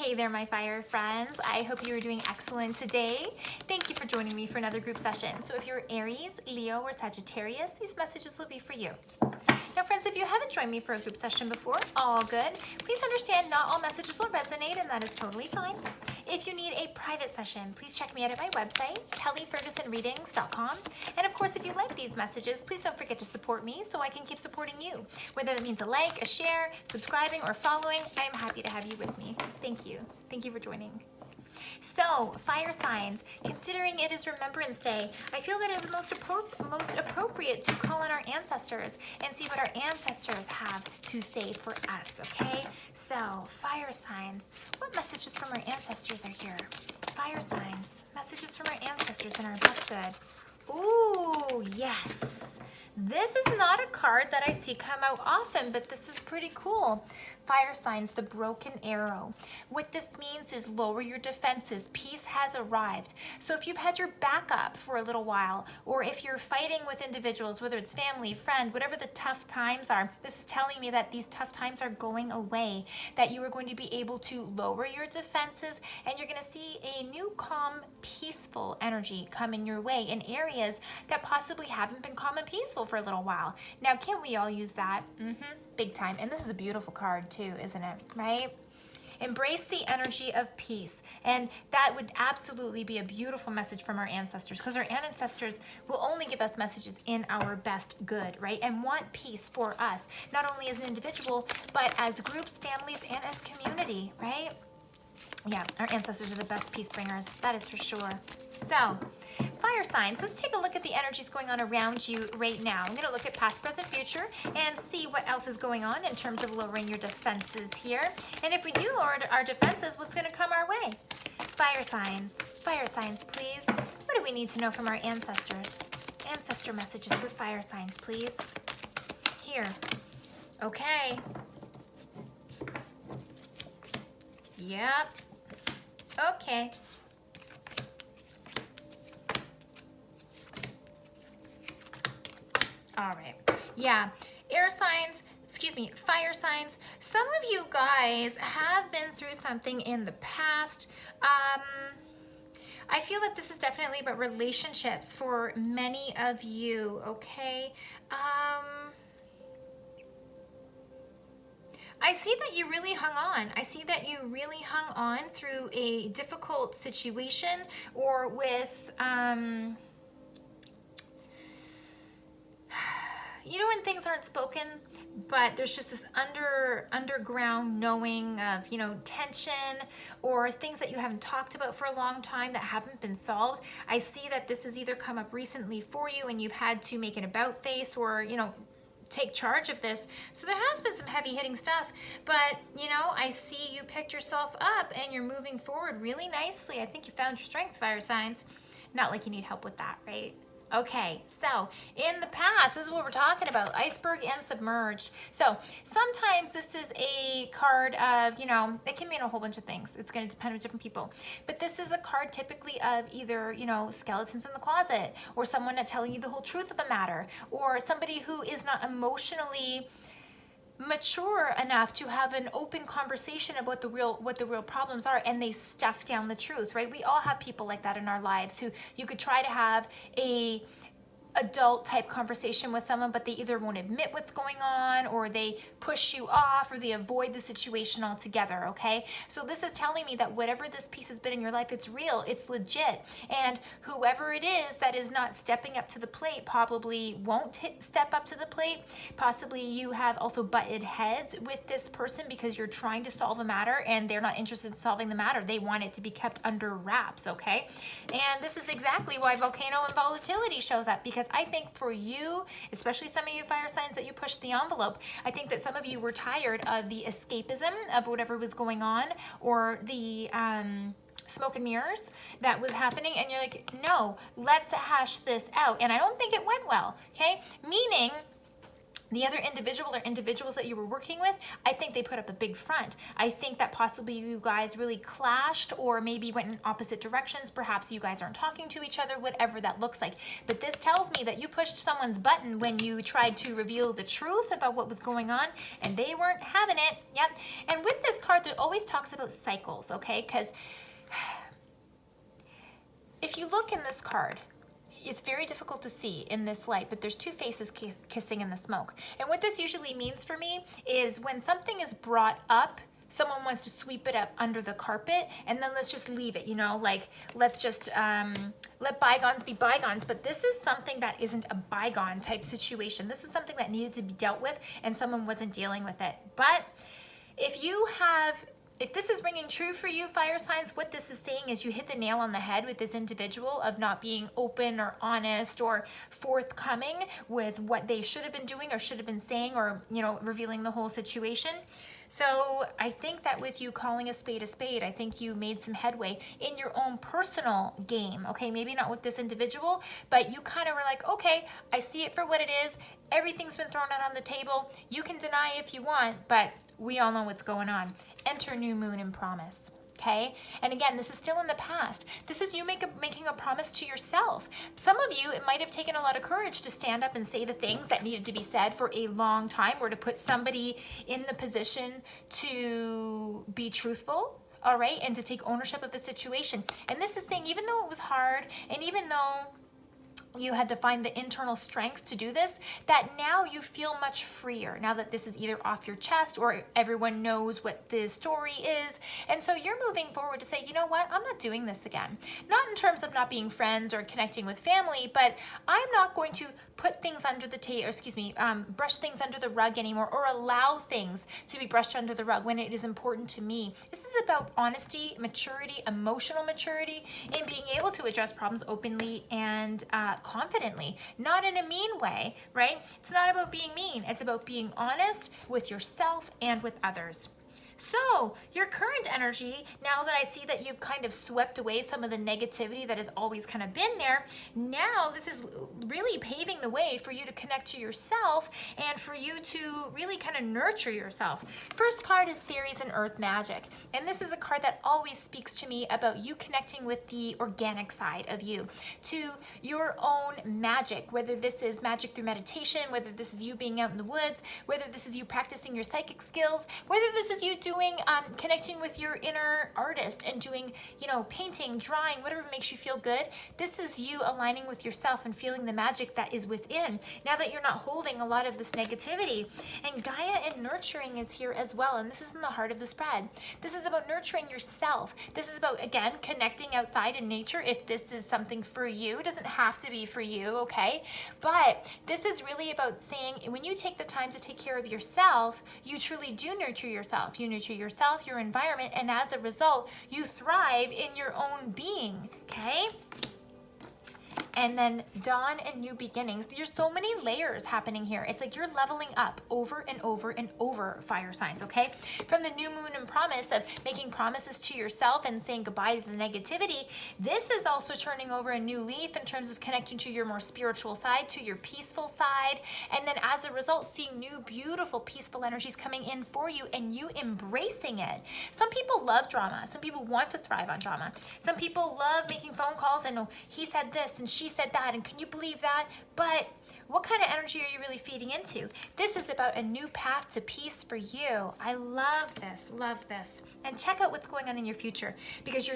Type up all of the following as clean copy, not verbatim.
Hey there, my fire friends. I hope you are doing excellent today. Thank you for joining me for another group session. So if you're Aries, Leo, or Sagittarius, these messages will be for you. Now, friends, if you haven't joined me for a group session before, all good. Please understand not all messages will resonate, and that is totally fine. If you need a private session, please check me out at my website, kellyfergusonreadings.com. And of course, if you like these messages, please don't forget to support me so I can keep supporting you. Whether that means a like, a share, subscribing, or following, I am happy to have you with me. Thank you. Thank you for joining. So, fire signs, considering it is Remembrance Day, I feel that it is most appropriate to call on our ancestors and see what our ancestors have to say for us, okay? So, fire signs, what messages from our ancestors are here? Fire signs, messages from our ancestors and our best good. Ooh, yes. This is not a card that I see come out often, but this is pretty cool. Fire signs, the broken arrow. What this means is lower your defenses. Peace has arrived. So if you've had your back up for a little while, or if you're fighting with individuals, whether it's family, friend, whatever the tough times are, this is telling me that these tough times are going away, that you are going to be able to lower your defenses, and you're going to see a new, calm, peaceful energy coming your way in areas that possibly haven't been calm and peaceful for a little while. Now, can't we all use that? Big time. And this is a beautiful card too, isn't it? Right? Embrace the energy of peace. And that would absolutely be a beautiful message from our ancestors, because our ancestors will only give us messages in our best good, right? And want peace for us, not only as an individual, but as groups, families, and as community, right? Yeah, our ancestors are the best peace bringers. That is for sure. So, fire signs, let's take a look at the energies going on around you right now. I'm going to look at past, present, future, and see what else is going on in terms of lowering your defenses here. And if we do lower our defenses, what's going to come our way? Fire signs, please. What do we need to know from our ancestors? Ancestor messages for fire signs, please. Here. Okay. Yep. Okay. All right. Yeah. Fire signs. Some of you guys have been through something in the past. I feel that this is definitely about relationships for many of you, okay? I see that you really hung on. I see that you really hung on through a difficult situation, or with, you know, when things aren't spoken, but there's just this underground knowing of, you know, tension, or things that you haven't talked about for a long time that haven't been solved. I see that this has either come up recently for you and you've had to make an about face, or, you know, take charge of this. So there has been some heavy hitting stuff, but you know, I see you picked yourself up and you're moving forward really nicely. I think you found your strength, fire signs. Not like you need help with that, right? Okay, so in the past, this is what we're talking about, iceberg and submerged. So sometimes this is a card of, you know, it can mean a whole bunch of things. It's going to depend on different people. But this is a card typically of either, you know, skeletons in the closet, or someone not telling you the whole truth of the matter, or somebody who is not emotionally mature enough to have an open conversation about what the real problems are, and they stuff down the truth, right? We all have people like that in our lives who you could try to have a adult type conversation with someone, but they either won't admit what's going on, or they push you off, or they avoid the situation altogether, okay? So this is telling me that whatever this piece has been in your life, it's real, it's legit, and whoever it is that is not stepping up to the plate probably won't step up to the plate. Possibly you have also butted heads with this person because you're trying to solve a matter and they're not interested in solving the matter. They want it to be kept under wraps, okay? And this is exactly why volcano and volatility shows up, because I think for you, especially some of you fire signs that you pushed the envelope, I think that some of you were tired of the escapism of whatever was going on, or the smoke and mirrors that was happening, and you're like, no, let's hash this out. And I don't think it went well, okay? Meaning, the other individual or individuals that you were working with, I think they put up a big front. I think that possibly you guys really clashed or maybe went in opposite directions. Perhaps you guys aren't talking to each other, whatever that looks like. But this tells me that you pushed someone's button when you tried to reveal the truth about what was going on and they weren't having it. Yep. And with this card, it always talks about cycles, okay? Because if you look in this card, it's very difficult to see in this light, but there's two faces kissing in the smoke. And what this usually means for me is when something is brought up, someone wants to sweep it up under the carpet and then let's just leave it, you know, like let's just let bygones be bygones. But this is something that isn't a bygone type situation. This is something that needed to be dealt with and someone wasn't dealing with it. But if this is ringing true for you, fire signs, what this is saying is you hit the nail on the head with this individual of not being open or honest or forthcoming with what they should have been doing or should have been saying or, you know, revealing the whole situation. So I think that with you calling a spade, I think you made some headway in your own personal game, okay? Maybe not with this individual, but you kind of were like, okay, I see it for what it is. Everything's been thrown out on the table. You can deny if you want, but we all know what's going on. Enter new moon and promise. Okay? And again, this is still in the past. This is you making a promise to yourself. Some of you, it might have taken a lot of courage to stand up and say the things that needed to be said for a long time, or to put somebody in the position to be truthful, all right, and to take ownership of the situation. And this is saying, even though it was hard, and even though you had to find the internal strength to do this, that now you feel much freer now that this is either off your chest or everyone knows what the story is. And so you're moving forward to say, you know what, I'm not doing this again. Not in terms of not being friends or connecting with family, but I'm not going to put things under the brush things under the rug anymore, or allow things to be brushed under the rug when it is important to me. This is about honesty, maturity, emotional maturity, and being able to address problems openly and confidently, not in a mean way, right? It's not about being mean. It's about being honest with yourself and with others. So your current energy, now that I see that you've kind of swept away some of the negativity that has always kind of been there, now this is really paving the way for you to connect to yourself and for you to really kind of nurture yourself. First card is Fairies and Earth Magic. And this is a card that always speaks to me about you connecting with the organic side of you, to your own magic, whether this is magic through meditation, whether this is you being out in the woods, whether this is you practicing your psychic skills, whether this is you connecting with your inner artist and doing, you know, painting, drawing, whatever makes you feel good. This is you aligning with yourself and feeling the magic that is within, now that you're not holding a lot of this negativity. And Gaia and nurturing is here as well, and this is in the heart of the spread. This is about nurturing yourself. This is about, again, connecting outside in nature if this is something for you. It doesn't have to be for you, okay? But this is really about saying, when you take the time to take care of yourself, you truly do nurture yourself. You nurture yourself, your environment, and as a result, you thrive in your own being, okay? And then dawn and new beginnings. There's so many layers happening here. It's like you're leveling up over and over and over, fire signs, okay? From the new moon and promise of making promises to yourself and saying goodbye to the negativity, this is also turning over a new leaf in terms of connecting to your more spiritual side, to your peaceful side, and then as a result, seeing new, beautiful, peaceful energies coming in for you and you embracing it. Some people love drama. Some people want to thrive on drama. Some people love making phone calls and, oh, he said this and she said that, and can you believe that? But what kind of energy are you really feeding into? This is about a new path to peace for you. I love this, love this. And check out what's going on in your future, because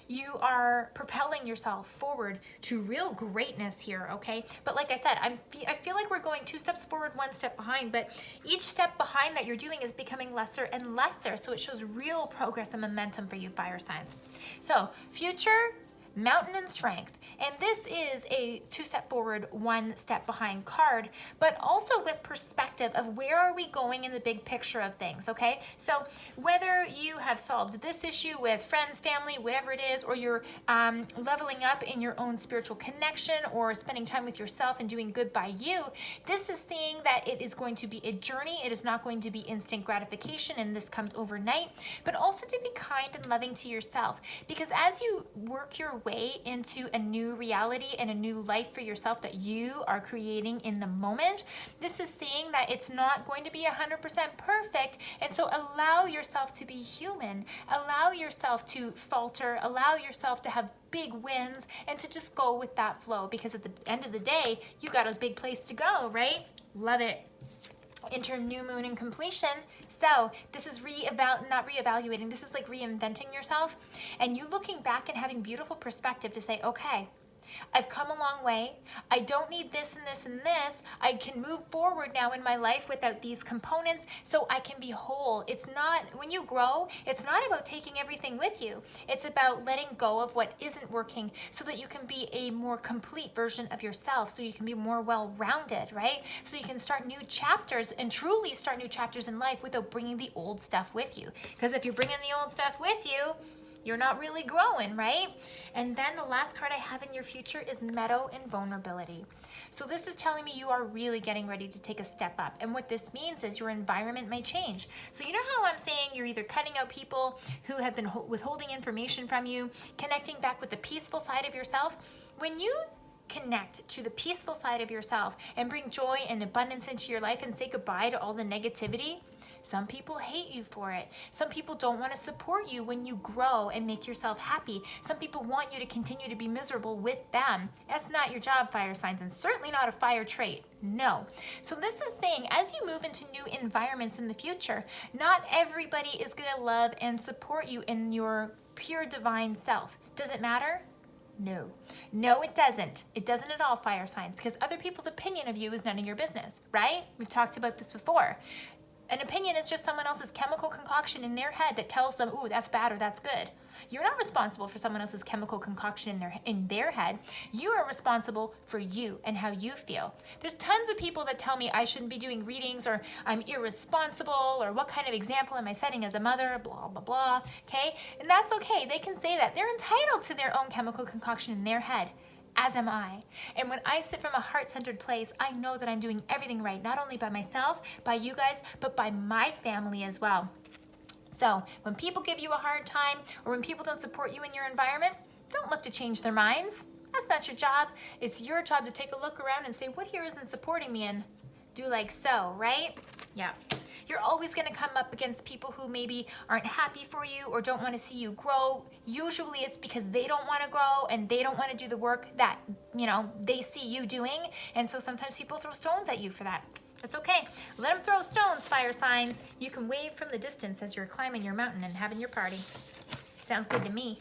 you are propelling yourself forward to real greatness here, okay? But like I said, I feel like we're going 2 steps forward, 1 step behind, but each step behind that you're doing is becoming lesser and lesser, so it shows real progress and momentum for you, fire signs. So, future, mountain and strength. And this is a 2 step forward, 1 step behind card, but also with perspective of where are we going in the big picture of things, okay? So whether you have solved this issue with friends, family, whatever it is, or you're leveling up in your own spiritual connection or spending time with yourself and doing good by you, this is saying that it is going to be a journey. It is not going to be instant gratification, and this comes overnight, but also to be kind and loving to yourself, because as you work your way into a new reality and a new life for yourself that you are creating in the moment. This is saying that it's not going to be 100% perfect, and so allow yourself to be human. Allow yourself to falter. Allow yourself to have big wins and to just go with that flow, because at the end of the day, you got a big place to go, right? Love it. Enter new moon and completion. So this is not reevaluating. This is like reinventing yourself, and you looking back and having beautiful perspective to say, okay, I've come a long way. I don't need this and this and this. I can move forward now in my life without these components, so I can be whole. It's not, when you grow, it's not about taking everything with you. It's about letting go of what isn't working so that you can be a more complete version of yourself, so you can be more well-rounded, right? So you can start new chapters and truly start new chapters in life without bringing the old stuff with you. Because if you're bringing the old stuff with you, you're not really growing, right? And then the last card I have in your future is meadow and vulnerability. So this is telling me you are really getting ready to take a step up. And what this means is your environment may change. So you know how I'm saying you're either cutting out people who have been withholding information from you, connecting back with the peaceful side of yourself? When you connect to the peaceful side of yourself and bring joy and abundance into your life and say goodbye to all the negativity, some people hate you for it. Some people don't want to support you when you grow and make yourself happy. Some people want you to continue to be miserable with them. That's not your job, fire signs, and certainly not a fire trait. No. So this is saying, as you move into new environments in the future, not everybody is going to love and support you in your pure divine self. Does it matter? No. No, it doesn't. It doesn't at all, fire signs, because other people's opinion of you is none of your business, right? We've talked about this before. An opinion is just someone else's chemical concoction in their head that tells them, ooh, that's bad or that's good. You're not responsible for someone else's chemical concoction in their head. You are responsible for you and how you feel. There's tons of people that tell me I shouldn't be doing readings, or I'm irresponsible, or what kind of example am I setting as a mother, blah, blah, blah, okay? And that's okay. They can say that. They're entitled to their own chemical concoction in their head, as am I. And when I sit from a heart-centered place, I know that I'm doing everything right, not only by myself, by you guys, but by my family as well. So when people give you a hard time, or when people don't support you in your environment, don't look to change their minds. That's not your job. It's your job to take a look around and say, what here isn't supporting me, and do like so, right? Yeah. You're always going to come up against people who maybe aren't happy for you or don't want to see you grow. Usually it's because they don't want to grow and they don't want to do the work that, they see you doing. And so sometimes people throw stones at you for that. That's okay. Let them throw stones, fire signs. You can wave from the distance as you're climbing your mountain and having your party. Sounds good to me.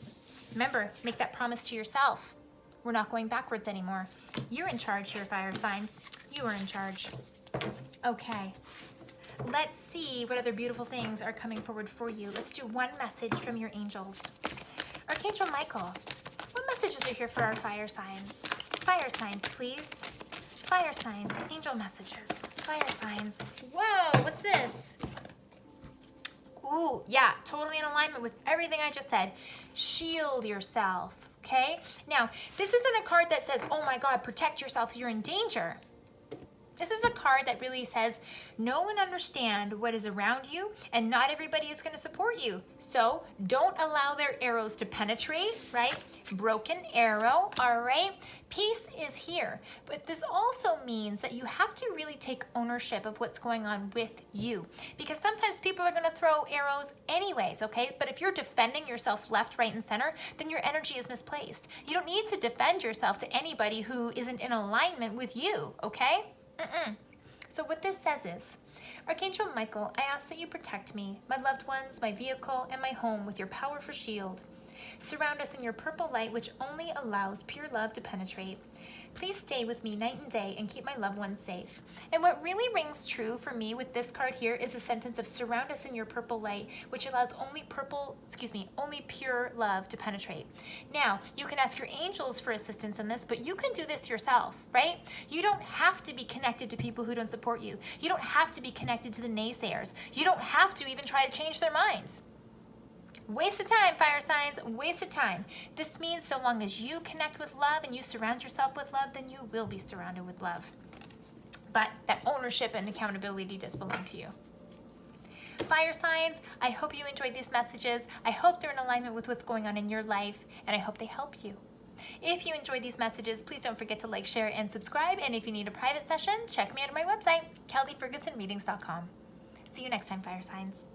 Remember, make that promise to yourself. We're not going backwards anymore. You're in charge here, fire signs. You are in charge. Okay. Let's see what other beautiful things are coming forward for you. Let's do one message from your angels. Archangel Michael, what messages are here for our fire signs? Fire signs, please. Fire signs, angel messages. Fire signs. Whoa, what's this? Ooh, yeah, totally in alignment with everything I just said. Shield yourself, okay? Now, this isn't a card that says, oh my God, protect yourself, you're in danger. This is a card that really says, know and understand what is around you, and not everybody is going to support you. So don't allow their arrows to penetrate, right? Broken arrow, all right? Peace is here. But this also means that you have to really take ownership of what's going on with you. Because sometimes people are going to throw arrows anyways, okay? But if you're defending yourself left, right, and center, then your energy is misplaced. You don't need to defend yourself to anybody who isn't in alignment with you, okay? So what this says is, Archangel Michael, I ask that you protect me, my loved ones, my vehicle, and my home with your powerful shield. Surround us in your purple light, which only allows pure love to penetrate. Please stay with me night and day and keep my loved ones safe. And what really rings true for me with this card here is the sentence of surround us in your purple light, which allows only pure love to penetrate. Now, you can ask your angels for assistance in this, but you can do this yourself, right? You don't have to be connected to people who don't support you. You don't have to be connected to the naysayers. You don't have to even try to change their minds. Waste of time, fire signs, waste of time. This means so long as you connect with love and you surround yourself with love, then you will be surrounded with love. But that ownership and accountability does belong to you. Fire signs, I hope you enjoyed these messages. I hope they're in alignment with what's going on in your life, and I hope they help you. If you enjoyed these messages, please don't forget to like, share, and subscribe. And if you need a private session, check me out on my website, kellyfergusonreadings.com. See you next time, fire signs.